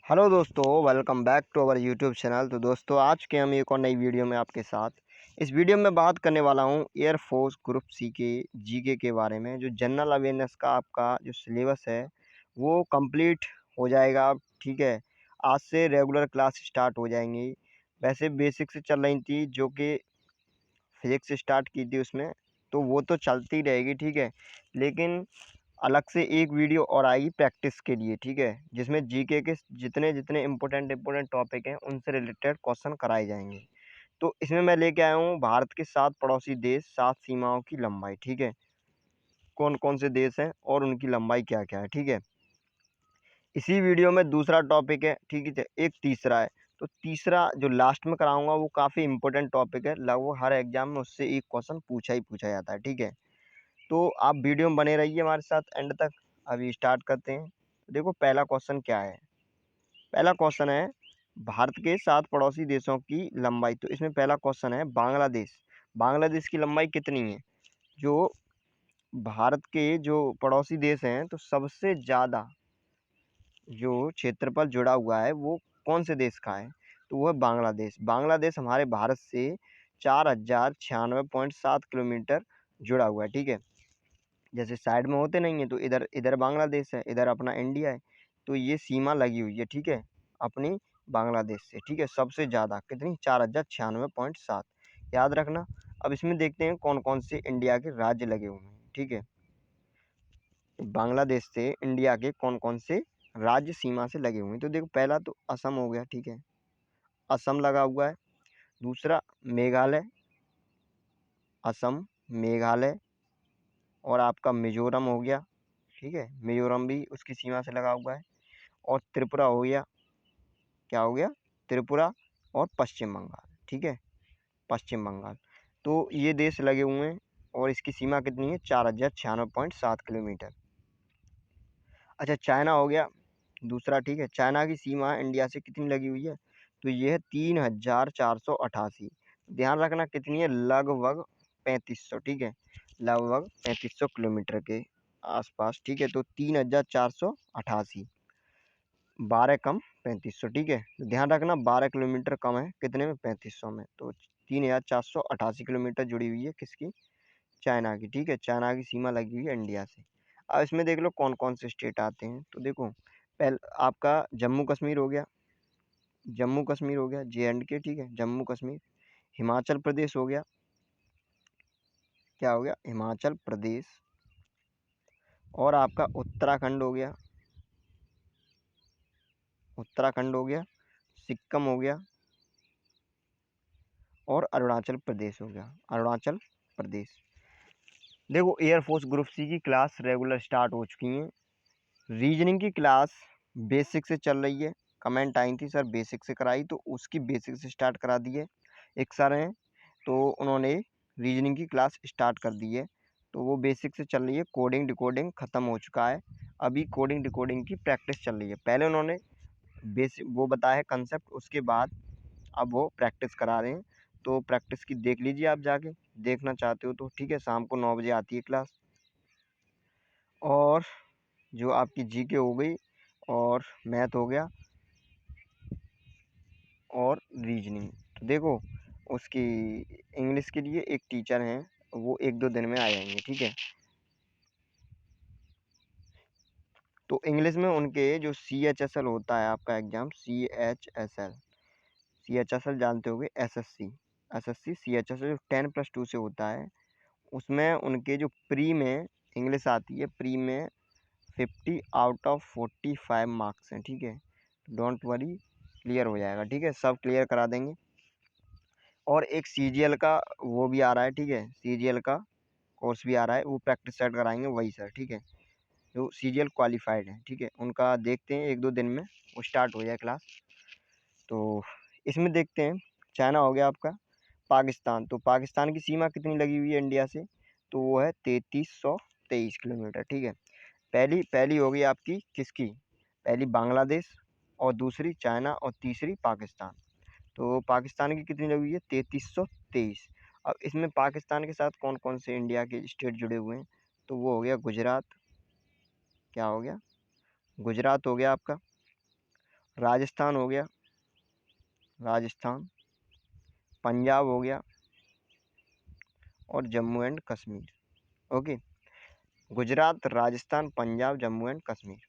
Hello दोस्तों, welcome back to our YouTube channel. तो दोस्तों, आज के हम एक और नई वीडियो में आपके साथ इस वीडियो में बात करने वाला हूं एयरफोर्स ग्रुप सी के जीके के बारे में। जो जनरल अवेयरनेस का आपका जो सिलेबस है वो कंप्लीट हो जाएगा। ठीक है, आज से रेगुलर क्लास स्टार्ट हो जाएंगी। वैसे बेसिक से चल रही थी, जो कि फिजिक्स स्टार्ट की थी उसमें, तो वो तो चलती रहेगी। ठीक है, लेकिन अलग से एक वीडियो और आएगी प्रैक्टिस के लिए। ठीक है, जिसमें जीके के जितने जितने इम्पोर्टेंट टॉपिक हैं उनसे रिलेटेड क्वेश्चन कराए जाएंगे। तो इसमें मैं लेके आया हूँ भारत के 7 पड़ोसी देश, 7 सीमाओं की लंबाई। ठीक है, कौन कौन से देश हैं और उनकी लंबाई क्या क्या है। ठीक है, इसी वीडियो में दूसरा टॉपिक है। ठीक है, एक तीसरा है। तो तीसरा जो लास्ट में कराऊंगा वो काफ़ी इंपॉर्टेंट टॉपिक है, लगभग हर एग्जाम में उससे एक क्वेश्चन पूछा ही पूछा जाता है। ठीक है, तो आप वीडियो में बने रहिए हमारे साथ एंड तक। अभी स्टार्ट करते हैं। देखो, पहला क्वेश्चन क्या है। पहला क्वेश्चन है भारत के 7 पड़ोसी देशों की लंबाई। तो इसमें पहला क्वेश्चन है बांग्लादेश। बांग्लादेश की लंबाई कितनी है। जो भारत के जो पड़ोसी देश हैं, तो सबसे ज़्यादा जो क्षेत्रफल जुड़ा हुआ है वो कौन से देश का है, तो वो है बांग्लादेश। बांग्लादेश हमारे भारत से 4096.7 किलोमीटर जुड़ा हुआ है। ठीक है, जैसे साइड में होते नहीं है, तो इधर इधर बांग्लादेश है, इधर अपना इंडिया है, तो ये सीमा लगी हुई है। ठीक है, अपनी बांग्लादेश से। ठीक है, सबसे ज़्यादा कितनी, 4096.7, याद रखना। अब इसमें देखते हैं कौन कौन से इंडिया के राज्य लगे हुए हैं। ठीक है, बांग्लादेश से इंडिया के कौन कौन से राज्य सीमा से लगे हुए हैं। तो देखो, पहला तो असम हो गया। ठीक है, असम लगा हुआ है। दूसरा मेघालय, असम, मेघालय, और आपका मिजोरम हो गया। ठीक है, मिजोरम भी उसकी सीमा से लगा हुआ है। और त्रिपुरा हो गया। क्या हो गया, त्रिपुरा। और पश्चिम बंगाल। ठीक है, पश्चिम बंगाल। तो ये देश लगे हुए हैं और इसकी सीमा कितनी है, 4096.7 किलोमीटर। अच्छा, चाइना हो गया दूसरा। ठीक है, चाइना की सीमा इंडिया से कितनी लगी हुई है, तो ये है 3488। ध्यान रखना कितनी है, लगभग 3500। ठीक है, लगभग 3500 किलोमीटर के आसपास। ठीक है, तो 3488, 12 कम 3500। ठीक है, तो ध्यान रखना 12 किलोमीटर कम है कितने में, 3500 में। तो 3488 किलोमीटर जुड़ी हुई है किसकी, चाइना की। ठीक है, चाइना की सीमा लगी हुई है इंडिया से। अब इसमें देख लो कौन कौन से स्टेट आते हैं। तो देखो, आपका जम्मू कश्मीर हो गया, जम्मू कश्मीर हो गया, JNK। ठीक है, जम्मू कश्मीर। हिमाचल प्रदेश हो गया। क्या हो गया, हिमाचल प्रदेश। और आपका उत्तराखंड हो गया, उत्तराखंड हो गया। सिक्किम हो गया। और अरुणाचल प्रदेश हो गया, अरुणाचल प्रदेश। देखो, एयरफोर्स ग्रुप सी की क्लास रेगुलर स्टार्ट हो चुकी हैं। रीजनिंग की क्लास बेसिक से चल रही है। कमेंट आई थी, सर बेसिक से कराई, तो उसकी बेसिक से स्टार्ट करा दी है। एक सर हैं, तो उन्होंने रीजनिंग की क्लास स्टार्ट कर दी है। तो वो बेसिक से चल रही है। कोडिंग डिकोडिंग ख़त्म हो चुका है, अभी कोडिंग डिकोडिंग की प्रैक्टिस चल रही है। पहले उन्होंने बेसिक वो बताया है कंसेप्ट, उसके बाद अब वो प्रैक्टिस करा रहे हैं। तो प्रैक्टिस की देख लीजिए, आप जाके देखना चाहते हो तो। ठीक है, शाम को 9 बजे आती है क्लास। और जो आपकी जीके हो गई, और मैथ हो गया, और रीजनिंग। तो देखो, उसकी इंग्लिश के लिए एक टीचर हैं, वो 1-2 दिन में आ जाएंगे। ठीक है, तो इंग्लिश में उनके जो CHSL होता है आपका एग्ज़ाम, CHSL जानते होगे, SSC CHSL जो 10+2 से होता है, उसमें उनके जो प्री में इंग्लिश आती है, प्री में 50 आउट ऑफ 45 मार्क्स हैं। ठीक है, डोंट वरी, क्लियर हो जाएगा। ठीक है, सब क्लियर करा देंगे। और एक CGL का वो भी आ रहा है। ठीक है, CGL का कोर्स भी आ रहा है, वो प्रैक्टिस सेट कराएंगे वही सर। ठीक है, जो CGL क्वालिफाइड है। ठीक है, उनका देखते हैं 1-2 दिन में वो स्टार्ट हो जाए क्लास। तो इसमें देखते हैं, चाइना हो गया आपका। पाकिस्तान, तो पाकिस्तान की सीमा कितनी लगी हुई है इंडिया से, तो वो है 3323 किलोमीटर। ठीक है, पहली पहली हो गई आपकी किसकी, पहली बांग्लादेश, और दूसरी चाइना, और तीसरी पाकिस्तान। तो पाकिस्तान की कितनी लगी हुई है, 3323। अब इसमें पाकिस्तान के साथ कौन कौन से इंडिया के स्टेट जुड़े हुए हैं, तो वो हो गया गुजरात। क्या हो गया, गुजरात हो गया आपका। राजस्थान हो गया, राजस्थान, पंजाब हो गया और Jammu and Kashmir. Okay, Gujarat, Rajasthan, Punjab, Jammu and Kashmir.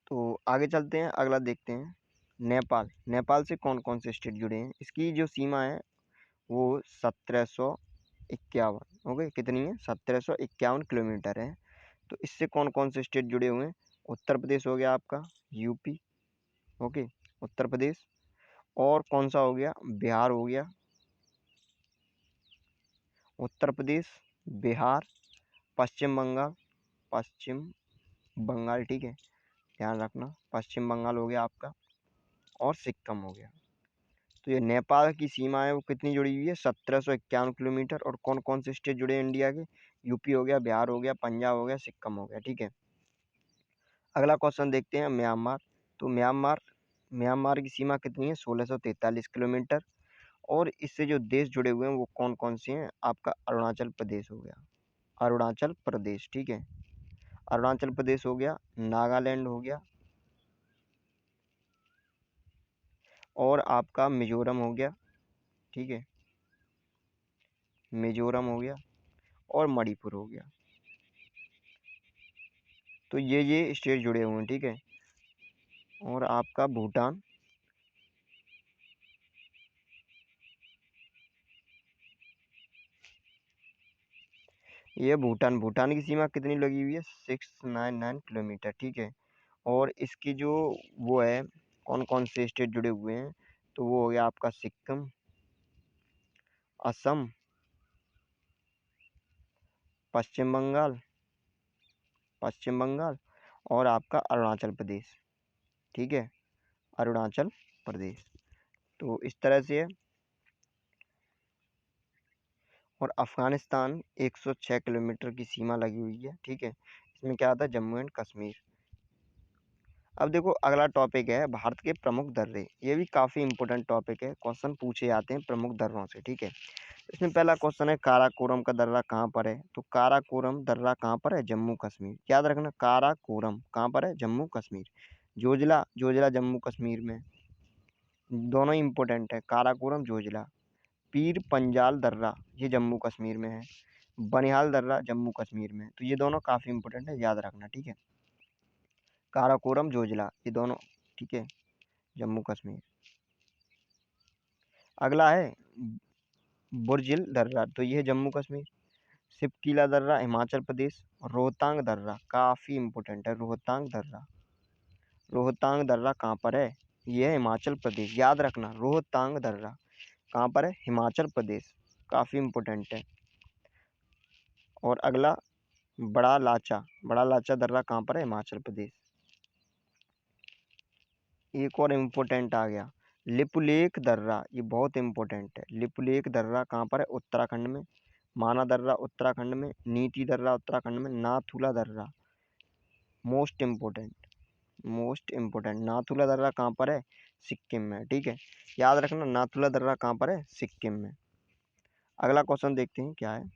तो आगे चलते हैं, अगला देखते हैं नेपाल। नेपाल से कौन कौन से स्टेट जुड़े हैं? इसकी जो सीमा है वो 1751। ओके, कितनी है? 1751 किलोमीटर है। तो इससे कौन कौन से स्टेट जुड़े हुए हैं? उत्तर प्रदेश हो गया आपका, यूपी, ओके, उत्तर प्रदेश, और कौन सा हो गया? बिहार हो गया, उत्तर प्रदेश, बिहार, पश्चिम बंगाल, पश्चिम बंगाल, ठीक है, ध्यान रखना, पश्चिम बंगाल हो गया आपका, और सिक्किम हो गया। तो ये नेपाल की सीमा है वो कितनी जुड़ी हुई है? 1751 किलोमीटर। और कौन कौन से स्टेट जुड़े हैं इंडिया के? यूपी हो गया, बिहार हो गया, पंजाब हो गया, सिक्किम हो गया, ठीक है। अगला क्वेश्चन देखते हैं, म्यांमार। तो म्यांमार, म्यांमार की सीमा कितनी है? 1643 किलोमीटर। और इससे जो देश जुड़े हुए हैं वो कौन कौन से हैं? आपका अरुणाचल प्रदेश हो गया, अरुणाचल प्रदेश, ठीक है, अरुणाचल प्रदेश हो गया, नागालैंड हो गया, और आपका मिजोरम हो गया, ठीक है, मिजोरम हो गया, और मणिपुर हो गया। तो ये स्टेट जुड़े हुए हैं, ठीक है। और आपका भूटान, ये भूटान, भूटान की सीमा कितनी लगी हुई है? 699 किलोमीटर, ठीक है। और इसकी जो वो है, कौन कौन से स्टेट जुड़े हुए हैं? तो वो हो गया आपका सिक्किम, असम, पश्चिम बंगाल, पश्चिम बंगाल, और आपका अरुणाचल प्रदेश, ठीक है, अरुणाचल प्रदेश। तो इस तरह से है। और अफगानिस्तान 106 किलोमीटर की सीमा लगी हुई है, ठीक है। इसमें क्या आता है? जम्मू एंड कश्मीर। अब देखो अगला टॉपिक है भारत के प्रमुख दर्रे। ये भी काफ़ी इंपॉर्टेंट टॉपिक है, क्वेश्चन पूछे जाते हैं प्रमुख दर्रों से, ठीक है। इसमें पहला क्वेश्चन है काराकोरम का दर्रा कहाँ पर है? तो काराकोरम दर्रा कहाँ पर है? जम्मू कश्मीर। याद रखना, काराकोरम कहाँ पर है? जम्मू कश्मीर। जोजिला, जोजिला जम्मू कश्मीर में, दोनों ही इंपॉर्टेंट है, काराकोरम, जोजिला। पीर पंजाल दर्रा ये जम्मू कश्मीर में है, बनिहाल दर्रा जम्मू कश्मीर में। तो ये दोनों काफ़ी इंपॉर्टेंट है, याद रखना, ठीक है, काराकोरम, जोजिला, ये दोनों, ठीक है, जम्मू कश्मीर। अगला है बुर्जिल दर्रा, तो ये है जम्मू कश्मीर। सिपकीला दर्रा हिमाचल प्रदेश। रोहतांग दर्रा काफ़ी इंपॉर्टेंट है, रोहतांग दर्रा, रोहतांग दर्रा कहाँ पर है? ये है हिमाचल प्रदेश, याद रखना, रोहतांग दर्रा कहाँ पर है? हिमाचल प्रदेश, काफ़ी इंपॉर्टेंट है। और अगला बड़ा लाचा, बड़ा लाचा दर्रा कहाँ पर है? हिमाचल प्रदेश। एक और इम्पोर्टेंट आ गया, लिपुलेख दर्रा, ये बहुत इम्पोर्टेंट है। लिपुलेख दर्रा कहाँ पर है? उत्तराखंड में। माना दर्रा उत्तराखंड में, नीति दर्रा उत्तराखंड में, नाथुला दर्रा most important, most important, Nathula दर्रा कहाँ पर है? सिक्किम में, ठीक है, याद रखना, नाथुला दर्रा कहाँ पर है? सिक्किम में। अगला क्वेश्चन देखते हैं क्या है।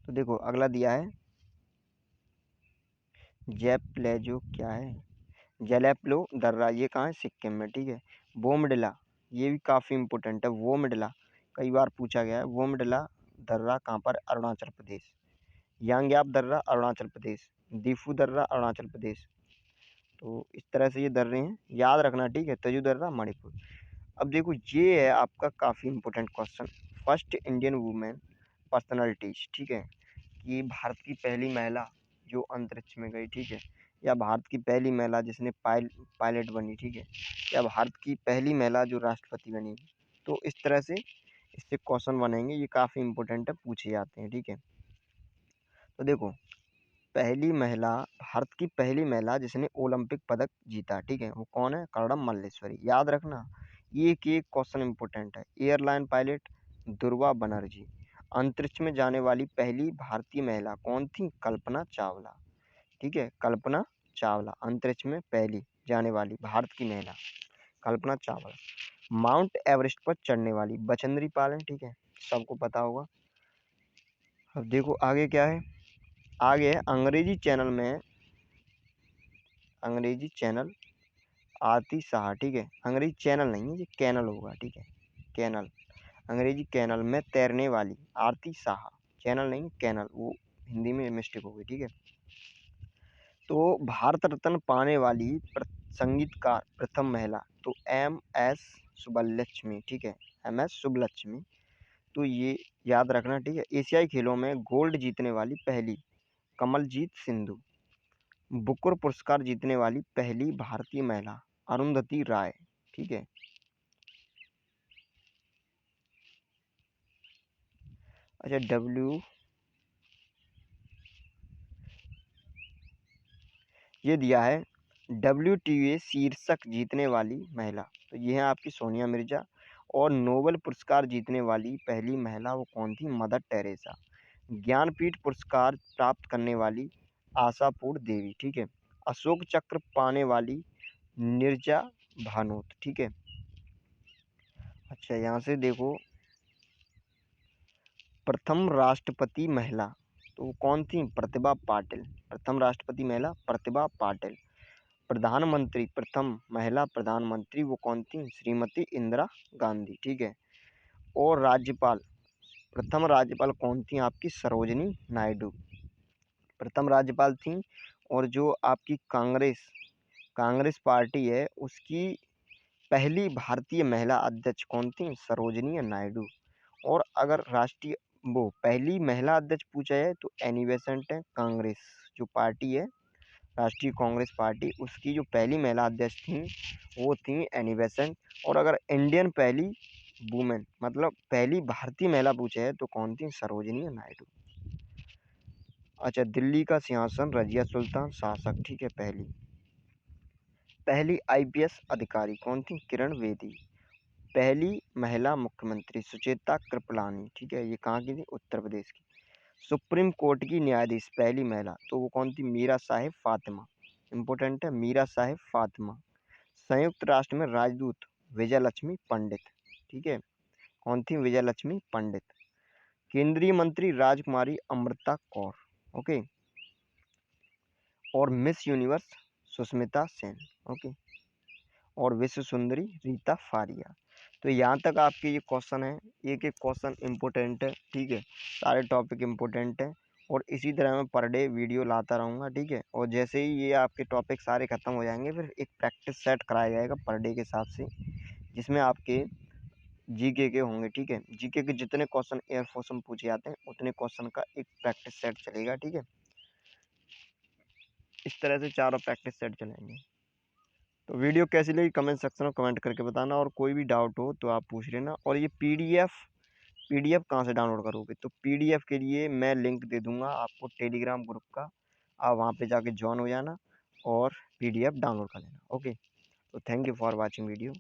तो देखो अगला दिया है जेप्लेजो, क्या है? जेलेप्लो दर्रा, ये कहाँ है? सिक्किम में, ठीक है। बोमडिला, ये भी काफ़ी इंपॉर्टेंट है, वोमडिला, कई बार पूछा गया है। वोमडिला दर्रा कहाँ पर? अरुणाचल प्रदेश। यांग्याप दर्रा अरुणाचल प्रदेश। दीफू दर्रा अरुणाचल प्रदेश। तो इस तरह से ये दर्रे हैं, याद रखना, ठीक है। तजू दर्रा मणिपुर। अब देखो ये है आपका काफ़ी important question, first Indian women personalities, ठीक है, कि भारत की पहली महिला जो अंतरिक्ष में गई, ठीक है, या भारत की पहली महिला जिसने पायलट बनी, ठीक है, या भारत की पहली महिला जो राष्ट्रपति बनी। तो इस तरह से इससे क्वेश्चन बनेंगे, ये काफ़ी इंपॉर्टेंट है, पूछे जाते हैं, ठीक है। तो देखो पहली महिला, भारत की पहली महिला जिसने ओलंपिक पदक जीता, ठीक है, वो कौन है? कर्णम मल्लेश्वरी, याद रखना, ये एक क्वेश्चन इंपॉर्टेंट है। एयरलाइन पायलट दुर्वा बनर्जी। अंतरिक्ष में जाने वाली पहली भारतीय महिला कौन थी? कल्पना चावला, ठीक है, कल्पना चावला अंतरिक्ष में पहली जाने वाली भारत की महिला, कल्पना चावला। माउंट एवरेस्ट पर चढ़ने वाली बचेंद्री पाल है, ठीक है, सबको पता होगा। अब देखो आगे क्या है, आगे है अंग्रेजी चैनल में अंग्रेजी चैनल आरती साहा, ठीक है। अंग्रेजी चैनल नहीं है, ये कैनल होगा, ठीक है, कैनल। अंग्रेजी कैनल में तैरने वाली आरती साहा, चैनल नहीं कैनल, वो हिंदी में मिस्टेक हो गई, ठीक है। तो भारत रत्न पाने वाली संगीतकार प्रथम महिला, तो एम एस सुब्बलक्ष्मी, ठीक है, एम एस सुब्बलक्ष्मी। तो ये याद रखना, ठीक है। एशियाई खेलों में गोल्ड जीतने वाली पहली, कमलजीत सिंधु। बुकर पुरस्कार जीतने वाली पहली भारतीय महिला, अरुंधति राय, ठीक है। अच्छा, ये दिया है WTA शीर्षक जीतने वाली महिला, तो ये है आपकी सोनिया मिर्जा। और नोबेल पुरस्कार जीतने वाली पहली महिला वो कौन थी, मदर टेरेसा। ज्ञानपीठ पुरस्कार प्राप्त करने वाली आशापुर देवी, ठीक है। अशोक चक्र पाने वाली नीरजा भानोत, ठीक है। अच्छा, यहाँ से देखो, प्रथम राष्ट्रपति महिला, तो वो कौन थी, प्रतिभा पाटिल। प्रथम राष्ट्रपति महिला प्रतिभा पाटिल। प्रधानमंत्री, प्रथम महिला प्रधानमंत्री वो कौन थी, श्रीमती इंदिरा गांधी, ठीक है। और राज्यपाल, प्रथम राज्यपाल कौन थी आपकी, सरोजनी नायडू, प्रथम राज्यपाल थी। और जो आपकी कांग्रेस कांग्रेस पार्टी है उसकी पहली भारतीय महिला अध्यक्ष कौन थी, सरोजनी नायडू। और अगर राष्ट्रीय वो पहली महिला अध्यक्ष पूछा जाए तो एनी बेसेंट है। कांग्रेस जो पार्टी है, राष्ट्रीय कांग्रेस पार्टी, उसकी जो पहली महिला अध्यक्ष थी वो थी एनी बेसेंट। और अगर इंडियन पहली वुमेन मतलब पहली भारतीय महिला पूछे है तो कौन थी, सरोजनी नायडू। अच्छा, दिल्ली का सिंहासन रजिया सुल्तान शासक, ठीक है, पहली IPS अधिकारी कौन थी, किरण बेदी। पहली महिला मुख्यमंत्री सुचेता कृपलानी, ठीक है, ये कहाँ की थी, उत्तर प्रदेश की। सुप्रीम कोर्ट की न्यायाधीश पहली महिला, तो वो कौन थी, मीरा साहिब फातिमा। इंपॉर्टेंट है, मीरा साहिब फातिमा। संयुक्त राष्ट्र में राजदूत विजय लक्ष्मी पंडित, ठीक है, कौन थी, विजय लक्ष्मी पंडित। केंद्रीय मंत्री राजकुमारी अमृता कौर, ओके। और miss universe Sushmita Sen, okay. और विश्व सुंदरी रीता फारिया। तो यहाँ तक आपके ये क्वेश्चन है, एक एक क्वेश्चन इम्पोर्टेंट है, ठीक है, सारे टॉपिक इम्पोर्टेंट है। और इसी तरह मैं पर डे वीडियो लाता रहूँगा, ठीक है। और जैसे ही ये आपके टॉपिक सारे खत्म हो जाएंगे फिर एक प्रैक्टिस सेट कराया जाएगा पर डे के हिसाब से, जिसमें आपके GK के होंगे, ठीक है। GK के जितने क्वेश्चन एयरफोर्स में पूछे जाते हैं उतने क्वेश्चन का एक प्रैक्टिस सेट चलेगा, ठीक है। इस तरह से चारों प्रैक्टिस सेट चलेंगे। तो वीडियो कैसी लगी कमेंट सेक्शन में कमेंट करके बताना, और कोई भी डाउट हो तो आप पूछ लेना। और ये पीडीएफ कहाँ से डाउनलोड करोगे, तो पीडीएफ के लिए मैं लिंक दे दूंगा आपको टेलीग्राम ग्रुप का, आप वहाँ पे जाके ज्वाइन हो जाना और पीडीएफ डाउनलोड कर लेना, ओके। तो thank you for watching video.